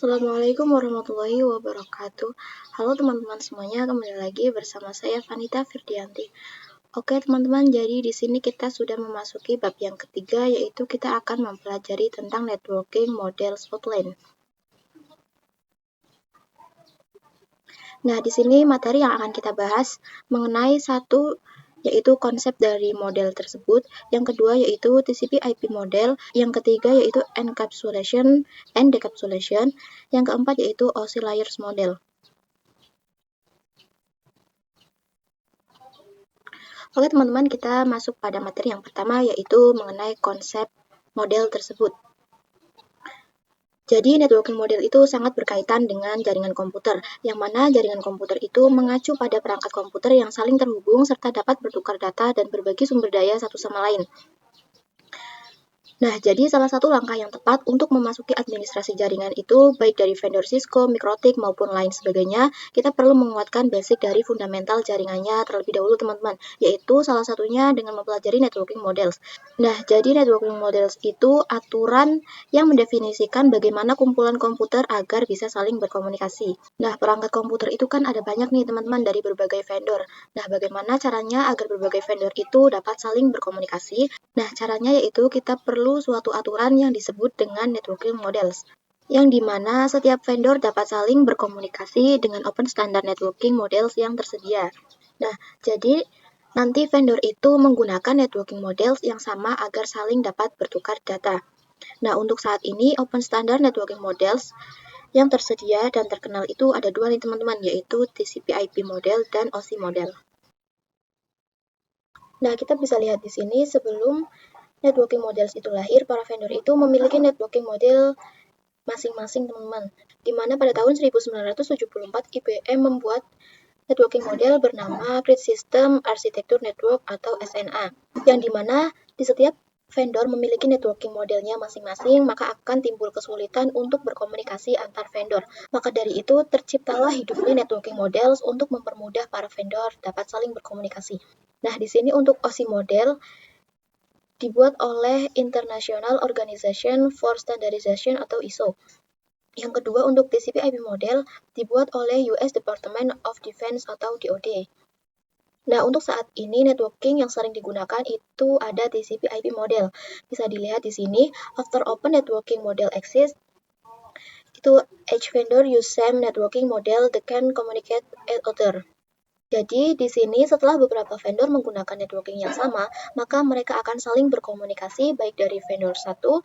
Assalamualaikum warahmatullahi wabarakatuh. Halo teman-teman semuanya, kembali lagi bersama saya Vanita Firdianti. Oke teman-teman, jadi di sini kita sudah memasuki bab yang ketiga, yaitu kita akan mempelajari tentang networking models outline. Nah, di sini materi yang akan kita bahas mengenai satu, yaitu konsep dari model tersebut, yang kedua yaitu TCP/IP model, yang ketiga yaitu encapsulation and decapsulation, yang keempat yaitu OSI layers model. Oke teman-teman, kita masuk pada materi yang pertama, yaitu mengenai konsep model tersebut. Jadi networking model itu sangat berkaitan dengan jaringan komputer, yang mana jaringan komputer itu mengacu pada perangkat komputer yang saling terhubung serta dapat bertukar data dan berbagi sumber daya satu sama lain. Nah, jadi salah satu langkah yang tepat untuk memasuki administrasi jaringan itu, baik dari vendor Cisco, Mikrotik, maupun lain sebagainya, kita perlu menguatkan basic dari fundamental jaringannya terlebih dahulu teman-teman, yaitu salah satunya dengan mempelajari networking models. Nah, jadi networking models itu aturan yang mendefinisikan bagaimana kumpulan komputer agar bisa saling berkomunikasi. Nah, perangkat komputer itu kan ada banyak nih teman-teman dari berbagai vendor. Nah, bagaimana caranya agar berbagai vendor itu dapat saling berkomunikasi? Nah, caranya yaitu kita perlu suatu aturan yang disebut dengan networking models, yang dimana setiap vendor dapat saling berkomunikasi dengan open standard networking models yang tersedia. Nah, jadi nanti vendor itu menggunakan networking models yang sama agar saling dapat bertukar data. Nah, untuk saat ini open standard networking models yang tersedia dan terkenal itu ada dua nih teman-teman, yaitu TCP/IP model dan OSI model. Nah, kita bisa lihat di sini sebelum networking models itu lahir, para vendor itu memiliki networking model masing-masing teman-teman. Di mana pada tahun 1974 IBM membuat networking model bernama Grid System Architecture Network atau SNA. Yang dimana di setiap vendor memiliki networking modelnya masing-masing, maka akan timbul kesulitan untuk berkomunikasi antar vendor. Maka dari itu terciptalah hidupnya networking models untuk mempermudah para vendor dapat saling berkomunikasi. Nah, di sini untuk OSI model dibuat oleh International Organization for Standardization atau ISO. Yang kedua untuk TCP/IP model dibuat oleh US Department of Defense atau DoD. Nah, untuk saat ini networking yang sering digunakan itu ada TCP/IP model. Bisa dilihat di sini, after open networking model exists, itu each vendor use same networking model that can communicate with other. Jadi, di sini setelah beberapa vendor menggunakan networking yang sama, maka mereka akan saling berkomunikasi baik dari vendor 1,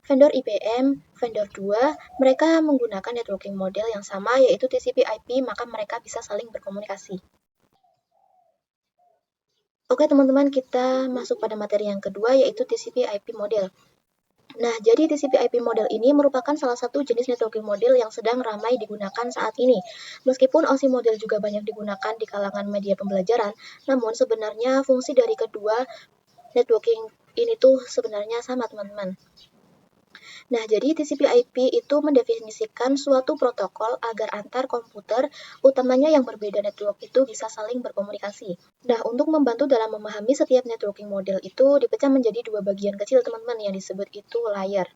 vendor IBM, vendor 2, mereka menggunakan networking model yang sama yaitu TCP/IP, maka mereka bisa saling berkomunikasi. Oke teman-teman, kita masuk pada materi yang kedua yaitu TCP/IP model. Nah, jadi TCP/IP model ini merupakan salah satu jenis networking model yang sedang ramai digunakan saat ini. Meskipun OSI model juga banyak digunakan di kalangan media pembelajaran, namun sebenarnya fungsi dari kedua networking ini tuh sebenarnya sama, teman-teman. Nah, jadi TCP/IP itu mendefinisikan suatu protokol agar antar komputer, utamanya yang berbeda network itu bisa saling berkomunikasi. Nah, untuk membantu dalam memahami setiap networking model itu dipecah menjadi dua bagian kecil, teman-teman, yang disebut itu layer.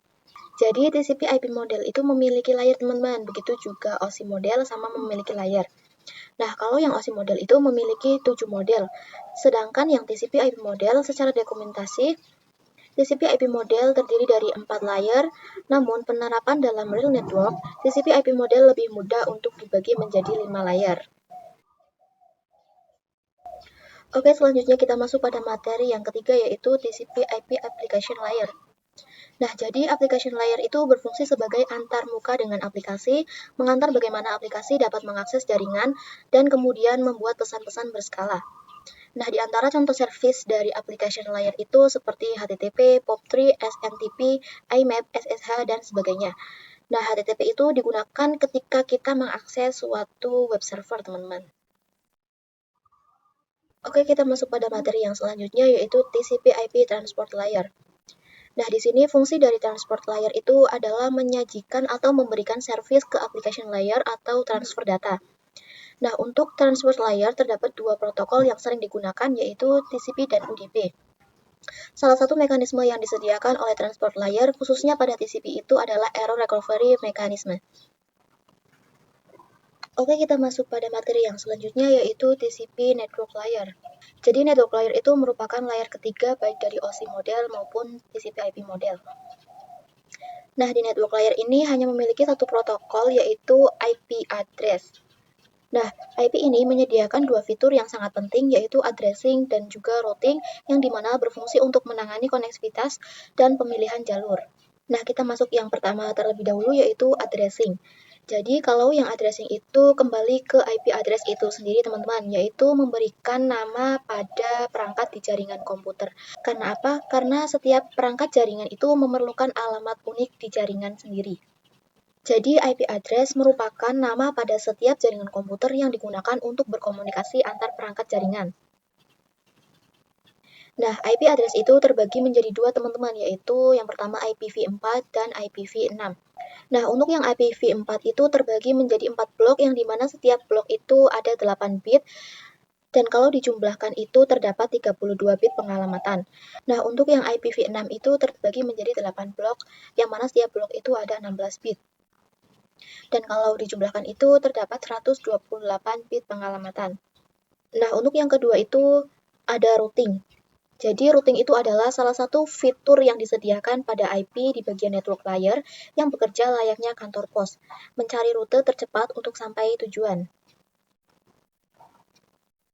Jadi TCP/IP model itu memiliki layer, teman-teman. Begitu juga OSI model sama memiliki layer. Nah, kalau yang OSI model itu memiliki 7 model, sedangkan yang TCP/IP model secara dokumentasi TCP/IP model terdiri dari 4 layer, namun penerapan dalam real network, TCP/IP model lebih mudah untuk dibagi menjadi 5 layer. Oke, selanjutnya kita masuk pada materi yang ketiga yaitu TCP/IP application layer. Nah, jadi application layer itu berfungsi sebagai antarmuka dengan aplikasi, mengantar bagaimana aplikasi dapat mengakses jaringan, dan kemudian membuat pesan-pesan berskala. Nah, di antara contoh service dari application layer itu seperti HTTP, POP3, SMTP, IMAP, SSH, dan sebagainya. Nah, HTTP itu digunakan ketika kita mengakses suatu web server, teman-teman. Oke, kita masuk pada materi yang selanjutnya yaitu TCP/IP transport layer. Nah, di sini fungsi dari transport layer itu adalah menyajikan atau memberikan service ke application layer atau transfer data. Nah, untuk transport layer terdapat dua protokol yang sering digunakan yaitu TCP dan UDP. Salah satu mekanisme yang disediakan oleh transport layer khususnya pada TCP itu adalah error recovery mechanism. Oke, kita masuk pada materi yang selanjutnya yaitu TCP Network Layer. Jadi network layer itu merupakan layer ketiga baik dari OSI model maupun TCP/IP model. Nah, di network layer ini hanya memiliki satu protokol yaitu IP address. Nah, IP ini menyediakan dua fitur yang sangat penting yaitu addressing dan juga routing yang dimana berfungsi untuk menangani konektivitas dan pemilihan jalur. Nah, kita masuk yang pertama terlebih dahulu yaitu addressing. Jadi, kalau yang addressing itu kembali ke IP address itu sendiri teman-teman, yaitu memberikan nama pada perangkat di jaringan komputer. Karena apa? Karena setiap perangkat jaringan itu memerlukan alamat unik di jaringan sendiri. Jadi, IP address merupakan nama pada setiap jaringan komputer yang digunakan untuk berkomunikasi antar perangkat jaringan. Nah, IP address itu terbagi menjadi dua teman-teman, yaitu yang pertama IPv4 dan IPv6. Nah, untuk yang IPv4 itu terbagi menjadi 4 blok yang dimana setiap blok itu ada 8 bit dan kalau dijumlahkan itu terdapat 32 bit pengalamatan. Nah, untuk yang IPv6 itu terbagi menjadi 8 blok yang mana setiap blok itu ada 16 bit. Dan kalau dijumlahkan itu terdapat 128 bit pengalamatan. Nah, untuk yang kedua itu ada routing. Jadi routing itu adalah salah satu fitur yang disediakan pada IP di bagian network layer yang bekerja layaknya kantor pos, mencari rute tercepat untuk sampai tujuan.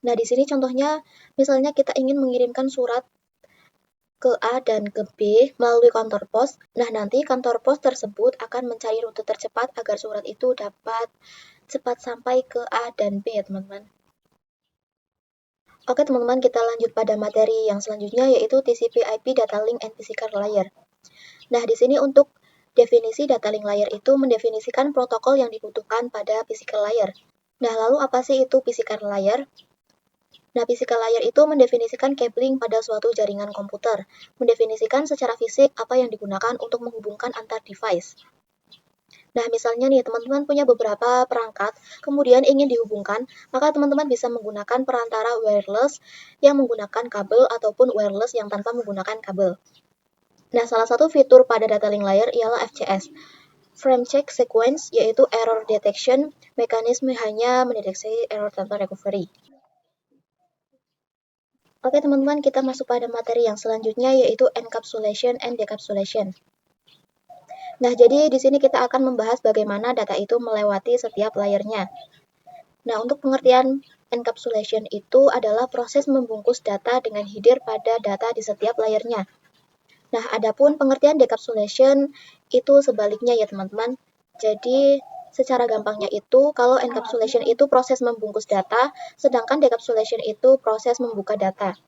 Nah, di sini contohnya, misalnya kita ingin mengirimkan surat ke A dan ke B melalui kantor pos. Nah, nanti kantor pos tersebut akan mencari rute tercepat agar surat itu dapat cepat sampai ke A dan B ya teman-teman. Oke teman-teman, kita lanjut pada materi yang selanjutnya yaitu TCP/IP Data Link and Physical Layer. Nah, di sini untuk definisi data link layer itu mendefinisikan protokol yang dibutuhkan pada physical layer. Nah, lalu apa sih itu physical layer? Nah, physical layer itu mendefinisikan cabling pada suatu jaringan komputer, mendefinisikan secara fisik apa yang digunakan untuk menghubungkan antar device. Nah, misalnya nih, teman-teman punya beberapa perangkat, kemudian ingin dihubungkan, maka teman-teman bisa menggunakan perantara wireless yang menggunakan kabel ataupun wireless yang tanpa menggunakan kabel. Nah, salah satu fitur pada data link layer ialah FCS, Frame Check Sequence, yaitu error detection, mekanisme hanya mendeteksi error tanpa recovery. Oke teman-teman, kita masuk pada materi yang selanjutnya yaitu encapsulation and decapsulation. Nah, jadi di sini kita akan membahas bagaimana data itu melewati setiap layernya. Nah, untuk pengertian encapsulation itu adalah proses membungkus data dengan header pada data di setiap layernya. Nah, adapun pengertian decapsulation itu sebaliknya ya teman-teman. Jadi, secara gampangnya itu, kalau encapsulation itu proses membungkus data, sedangkan decapsulation itu proses membuka data.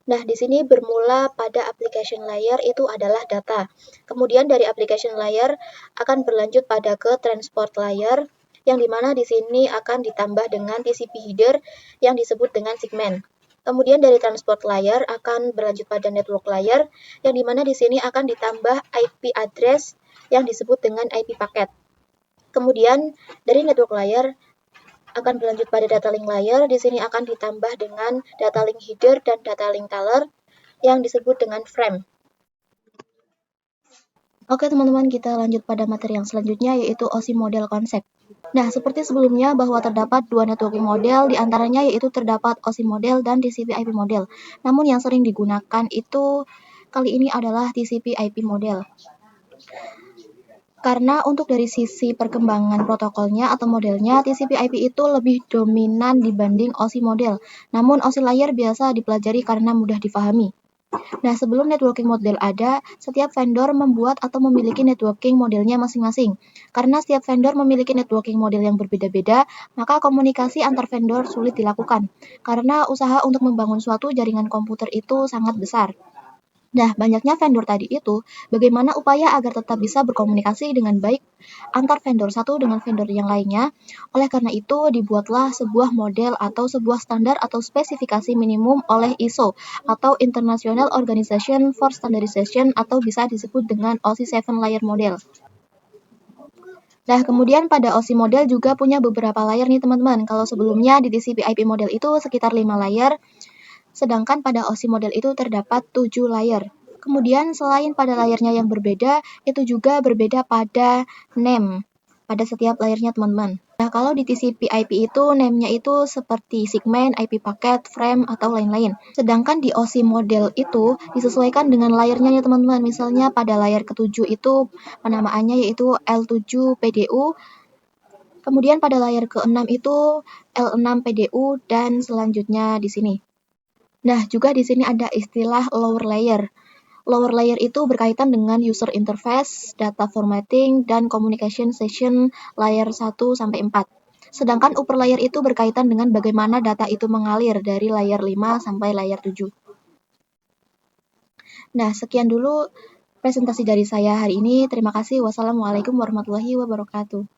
Nah, di sini bermula pada application layer itu adalah data. Kemudian dari application layer akan berlanjut pada ke transport layer, yang dimana di sini akan ditambah dengan TCP header yang disebut dengan segmen. Kemudian dari transport layer akan berlanjut pada network layer, yang dimana di sini akan ditambah IP address yang disebut dengan IP paket. Kemudian dari network layer akan berlanjut pada data link layer, di sini akan ditambah dengan data link header dan data link tailor yang disebut dengan frame. Oke teman-teman, kita lanjut pada materi yang selanjutnya yaitu OSI model konsep. Nah, seperti sebelumnya bahwa terdapat dua networking model, diantaranya yaitu terdapat OSI model dan TCP/IP model. Namun yang sering digunakan itu kali ini adalah TCP/IP model. Karena untuk dari sisi perkembangan protokolnya atau modelnya, TCP/IP itu lebih dominan dibanding OSI model. Namun OSI layer biasa dipelajari karena mudah difahami. Nah, sebelum networking model ada, setiap vendor membuat atau memiliki networking modelnya masing-masing. Karena setiap vendor memiliki networking model yang berbeda-beda, maka komunikasi antar vendor sulit dilakukan. Karena usaha untuk membangun suatu jaringan komputer itu sangat besar. Nah, banyaknya vendor tadi itu, bagaimana upaya agar tetap bisa berkomunikasi dengan baik antar vendor satu dengan vendor yang lainnya. Oleh karena itu, dibuatlah sebuah model atau sebuah standar atau spesifikasi minimum oleh ISO atau International Organization for Standardization atau bisa disebut dengan OSI 7 Layer Model. Nah, kemudian pada OSI model juga punya beberapa layer nih teman-teman. Kalau sebelumnya di TCP/IP model itu sekitar 5 layer, sedangkan pada OSI model itu terdapat 7 layer. Kemudian selain pada layernya yang berbeda, itu juga berbeda pada name pada setiap layernya teman-teman. Nah, kalau di TCP/IP itu name-nya itu seperti segmen, IP paket, frame, atau lain-lain. Sedangkan di OSI model itu disesuaikan dengan layernya ya teman-teman. Misalnya pada layar ke-7 itu penamaannya yaitu L7 PDU, kemudian pada layar ke-6 itu L6 PDU, dan selanjutnya di sini. Nah, juga di sini ada istilah lower layer. Lower layer itu berkaitan dengan user interface, data formatting, dan communication session layer 1 sampai 4. Sedangkan upper layer itu berkaitan dengan bagaimana data itu mengalir dari layar 5 sampai layar 7. Nah, sekian dulu presentasi dari saya hari ini. Terima kasih. Wassalamualaikum warahmatullahi wabarakatuh.